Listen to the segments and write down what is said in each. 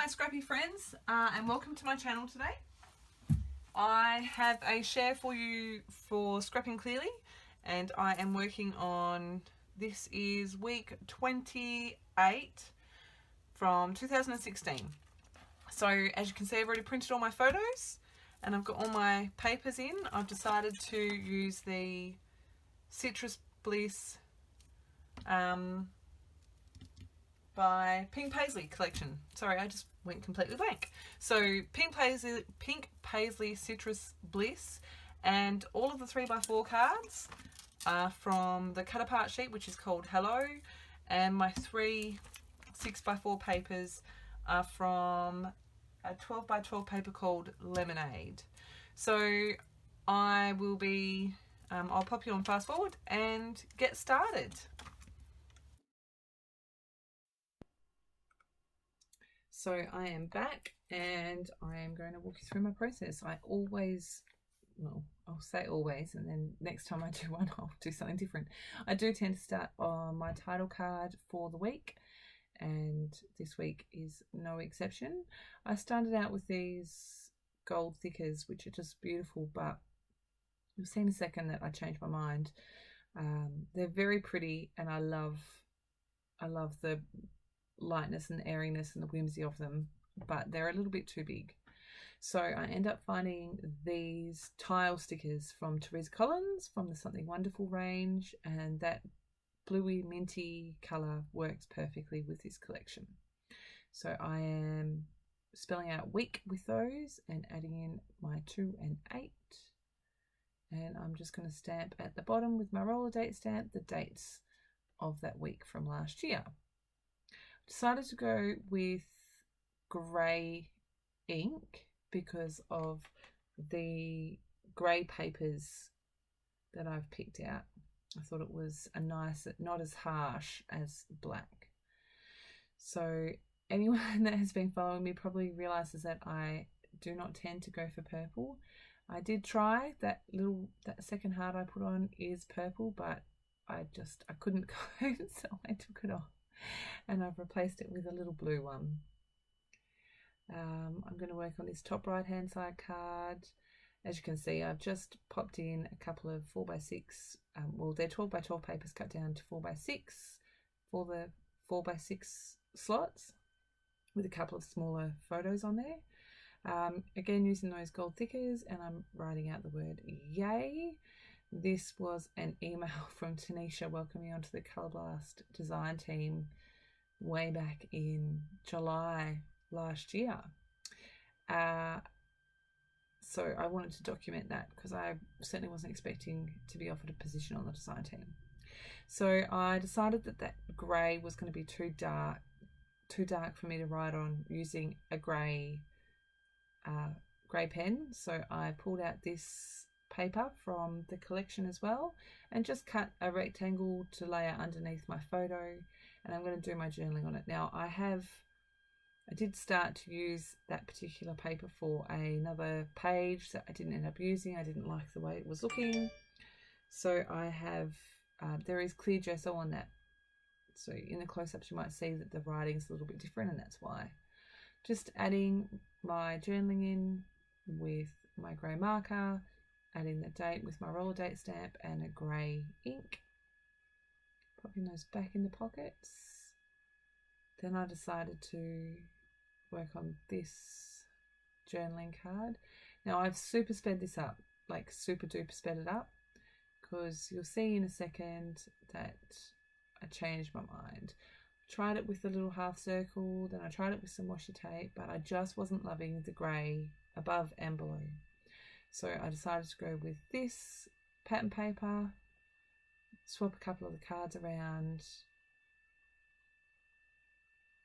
Hi Scrappy friends, and welcome to my channel today. I have a share for you for Scrapping Clearly, and I am working on, this is week 28 from 2016. So as you can see, I've already printed all my photos and I've got all my papers in. I've decided to use the Citrus Bliss by Pink Paislee collection. Sorry, I just went completely blank. So Pink Paislee Citrus Bliss, and all of the 3x4 cards are from the cut apart sheet, which is called Hello, and my 3 6x4 papers are from a 12x12 paper called Lemonade. So I will be, I'll pop you on fast forward and get started. So I am back and I am going to walk you through my process. I always, well, I'll say always, and then next time I do one, I'll do something different. I do tend to start on my title card for the week, and this week is no exception. I started out with these gold thickers, which are just beautiful, but you'll see in a second that I changed my mind. They're very pretty, and I love the lightness and airiness and the whimsy of them, but they're a little bit too big. So I end up finding these tile stickers from Teresa Collins from the Something Wonderful range, and that bluey minty colour works perfectly with this collection. So I am spelling out week with those and adding in my 2 and 8, and I'm just going to stamp at the bottom with my roller date stamp the dates of that week from last year. Decided to go with grey ink because of the grey papers that I've picked out. I thought it was a nice, not as harsh as black. So anyone that has been following me probably realizes that I do not tend to go for purple. I did try that second heart I put on is purple, but I couldn't cope, so I took it off. And I've replaced it with a little blue one. I'm going to work on this top right hand side card. As you can see, I've just popped in a couple of 4x6, well, they're 12x12 papers cut down to 4x6 for the 4x6 slots with a couple of smaller photos on there. Again, using those gold thickers, and I'm writing out the word yay. This was an email from Tanisha welcoming me onto the Colour Blast design team way back in July last year. So I wanted to document that because I certainly wasn't expecting to be offered a position on the design team. So I decided that that grey was going to be too dark for me to write on using a grey pen. So I pulled out this paper from the collection as well and just cut a rectangle to lay out underneath my photo, and I'm going to do my journaling on it. Now I did start to use that particular paper for another page that I didn't end up using. I didn't like the way it was looking, so I have there is clear gesso on that, so in the close-ups you might see that the writing's a little bit different, and that's why. Just adding my journaling in with my grey marker, adding the date with my roller date stamp and a grey ink, popping those back in the pockets. Then I decided to work on this journaling card. Now I've super sped this up, like super duper sped it up, because you'll see in a second that I changed my mind. Tried it with the little half circle, then I tried it with some washi tape, but I just wasn't loving the grey above and below. So I decided to go with this pattern paper, swap a couple of the cards around,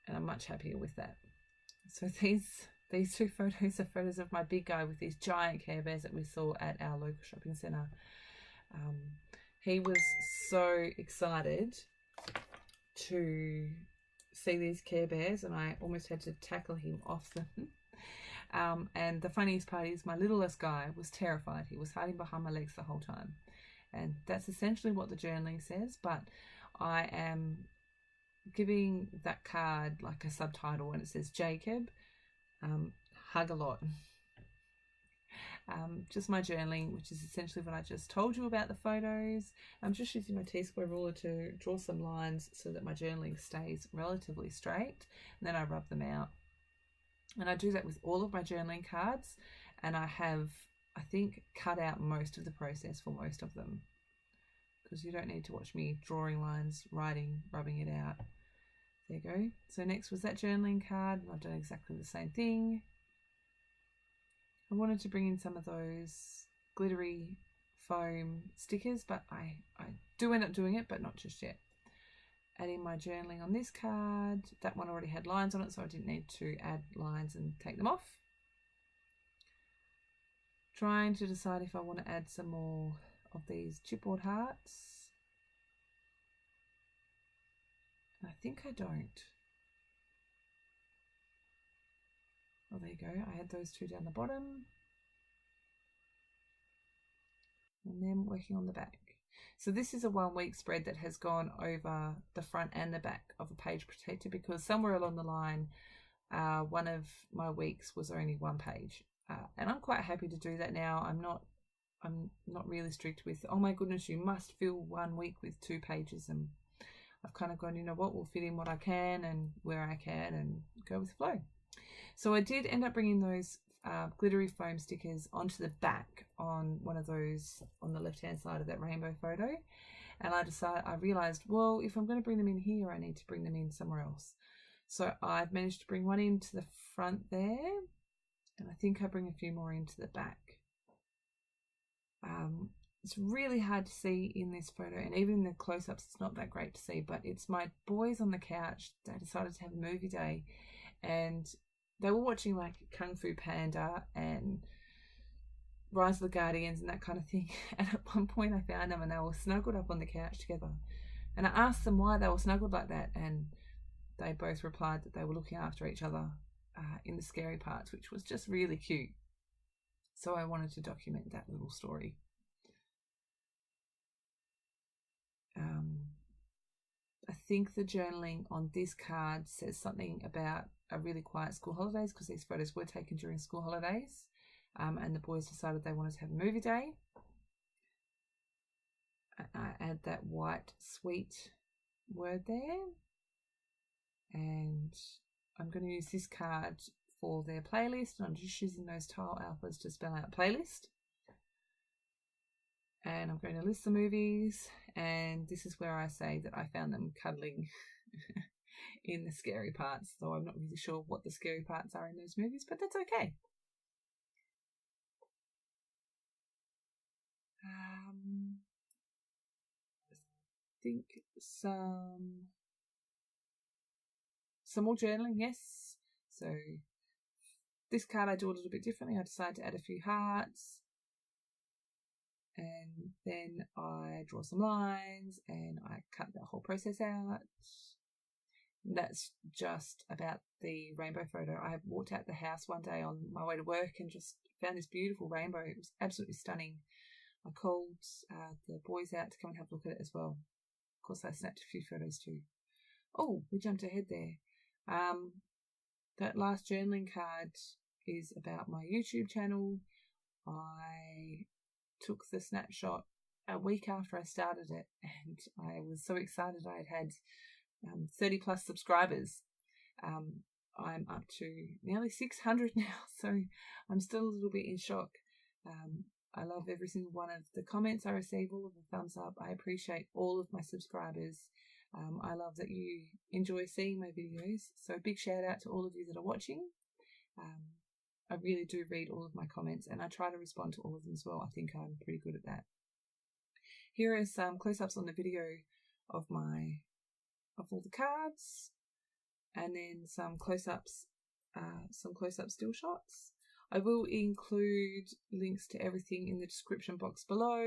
and I'm much happier with that. So these two photos are photos of my big guy with these giant Care Bears that we saw at our local shopping centre. He was so excited to see these Care Bears, and I almost had to tackle him off them. And the funniest part is my littlest guy was terrified. He was hiding behind my legs the whole time. And that's essentially what the journaling says, but I am giving that card like a subtitle, and it says Jacob, hug a lot. Just my journaling, which is essentially what I just told you about the photos. I'm just using my T-square ruler to draw some lines so that my journaling stays relatively straight, and then I rub them out. And I do that with all of my journaling cards, and I have, I think, cut out most of the process for most of them, because you don't need to watch me drawing lines, writing, rubbing it out. There you go. So next was that journaling card, and I've done exactly the same thing. I wanted to bring in some of those glittery foam stickers, but I do end up doing it, but not just yet. Adding my journaling on this card. That one already had lines on it, so I didn't need to add lines and take them off. Trying to decide if I want to add some more of these chipboard hearts. I think I don't. Oh, there you go. I had those two down the bottom. And then working on the back. So this is a 1 week spread that has gone over the front and the back of a page protector, because somewhere along the line, one of my weeks was only 1 page. And I'm quite happy to do that now. I'm not really strict with, oh my goodness, you must fill 1 week with 2 pages. And I've kind of gone, you know what, we'll fit in what I can and where I can and go with the flow. So I did end up bringing those glittery foam stickers onto the back on one of those on the left hand side of that rainbow photo, and I realized, well, if I'm going to bring them in here, I need to bring them in somewhere else. So I've managed to bring one into the front there, and I think I bring a few more into the back. It's really hard to see in this photo, and even in the close-ups it's not that great to see, but it's my boys on the couch. They decided to have a movie day, and they were watching like Kung Fu Panda and Rise of the Guardians and that kind of thing. And at one point I found them and they were snuggled up on the couch together. And I asked them why they were snuggled like that, and they both replied that they were looking after each other in the scary parts, which was just really cute. So I wanted to document that little story. I think the journaling on this card says something about a really quiet school holidays, because these photos were taken during school holidays, and the boys decided they wanted to have a movie day. I add that white sweet word there, and I'm going to use this card for their playlist, and I'm just using those tile alphas to spell out playlist. And I'm going to list the movies, and this is where I say that I found them cuddling in the scary parts, though I'm not really sure what the scary parts are in those movies, but that's okay. I think some more journaling, yes. So this card I do a little bit differently. I decided to add a few hearts, and then I draw some lines and I cut the whole process out. That's just about the rainbow photo. I walked out the house one day on my way to work and just found this beautiful rainbow. It was absolutely stunning. I called the boys out to come and have a look at it as well. Of course, I snapped a few photos too. Oh, we jumped ahead there. That last journaling card is about my YouTube channel. I took the snapshot a week after I started it, and I was so excited. I had 30 plus subscribers. I'm up to nearly 600 now, so I'm still a little bit in shock. I love every single one of the comments I receive, all of the thumbs up. I appreciate all of my subscribers. I love that you enjoy seeing my videos, so a big shout out to all of you that are watching. I really do read all of my comments, and I try to respond to all of them as well. I think I'm pretty good at that. Here are some close-ups on the video of all the cards, and then some close-ups still shots. I will include links to everything in the description box below.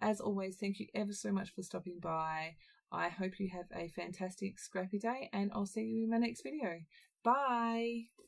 As always, thank you ever so much for stopping by. I hope you have a fantastic scrappy day, and I'll see you in my next video. Bye!